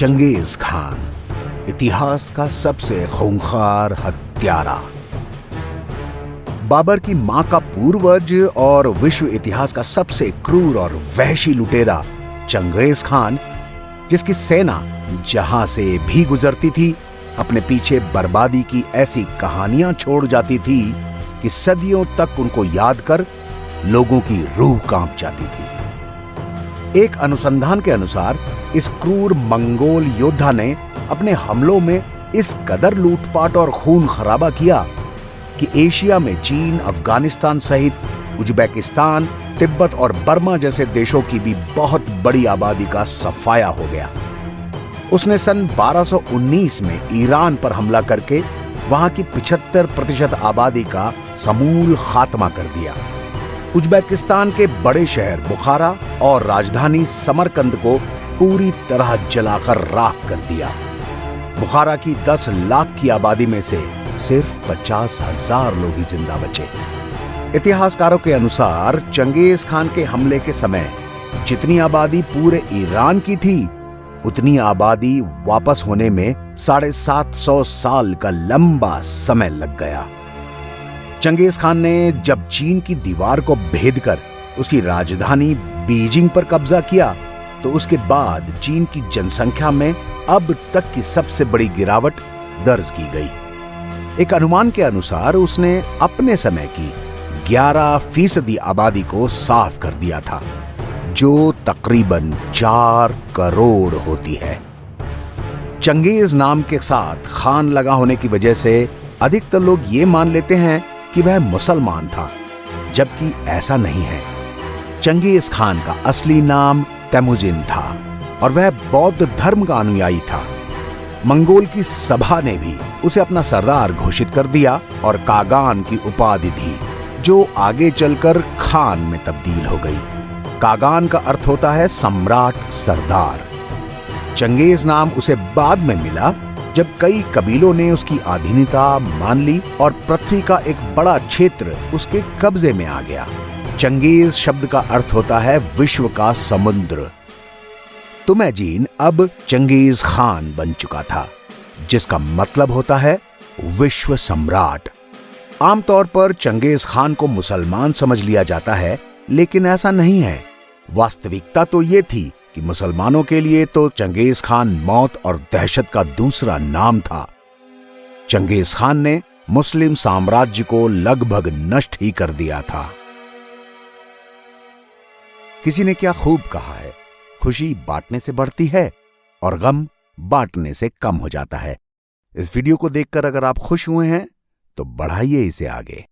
Genghis Khan, इतिहास का सबसे खूंखार हत्यारा। बाबर की मां का पूर्वज और विश्व इतिहास का सबसे क्रूर और वहशी लुटेरा चंगेज खान, जिसकी सेना जहां से भी गुजरती थी अपने पीछे बर्बादी की ऐसी कहानियां छोड़ जाती थी कि सदियों तक उनको याद कर लोगों की रूह कांप जाती थी। एक अनुसंधान के अनुसार इस क्रूर मंगोल योद्धा ने अपने हमलों में इस कदर लूटपाट और खून खराबा किया कि एशिया में चीन, अफगानिस्तान सहित उज्बेकिस्तान, तिब्बत और बर्मा जैसे देशों की भी बहुत बड़ी आबादी का सफाया हो गया। उसने सन 1219 में ईरान पर हमला करके वहां की 75% आबादी का समूल खात्मा कर दिया। उज्बेकिस्तान के बड़े शहर बुखारा और राजधानी समरकंद को पूरी तरह जलाकर राख कर दिया। बुखारा की 10 लाख की आबादी में से सिर्फ 50,000 लोग ही जिंदा बचे। इतिहासकारों के अनुसार चंगेज खान के हमले के समय जितनी आबादी पूरे ईरान की थी, उतनी आबादी वापस होने में 750 साल का लंबा समय लग गया। चंगेज खान ने जब चीन की दीवार को भेद कर उसकी राजधानी बीजिंग पर कब्जा किया, तो उसके बाद चीन की जनसंख्या में अब तक की सबसे बड़ी गिरावट दर्ज की गई। एक अनुमान के अनुसार उसने अपने समय की 11% आबादी को साफ कर दिया था, जो तकरीबन 4 करोड़ होती है। चंगेज नाम के साथ खान लगा होने की वजह से अधिकतर लोग ये मान लेते हैं कि वह मुसलमान था, जबकि ऐसा नहीं है। चंगेज खान का असली नाम तेमुजिन था और वह बौद्ध धर्म का अनुयायी था। मंगोल की सभा ने भी उसे अपना सरदार घोषित कर दिया और कागान की उपाधि दी, जो आगे चलकर खान में तब्दील हो गई। कागान का अर्थ होता है सम्राट, सरदार। चंगेज नाम उसे बाद में मिला जब कई कबीलों ने उसकी अधीनता मान ली और पृथ्वी का एक बड़ा क्षेत्र उसके कब्जे में आ गया। चंगेज शब्द का अर्थ होता है विश्व का समुद्र। तुमैजीन अब चंगेज खान बन चुका था, जिसका मतलब होता है विश्व सम्राट। आमतौर पर चंगेज खान को मुसलमान समझ लिया जाता है, लेकिन ऐसा नहीं है। वास्तविकता तो ये थी कि मुसलमानों के लिए तो चंगेज खान मौत और दहशत का दूसरा नाम था। चंगेज खान ने मुस्लिम साम्राज्य को लगभग नष्ट ही कर दिया था। किसी ने क्या खूब कहा है, खुशी बांटने से बढ़ती है और गम बांटने से कम हो जाता है। इस वीडियो को देखकर अगर आप खुश हुए हैं तो बढ़ाइए इसे आगे।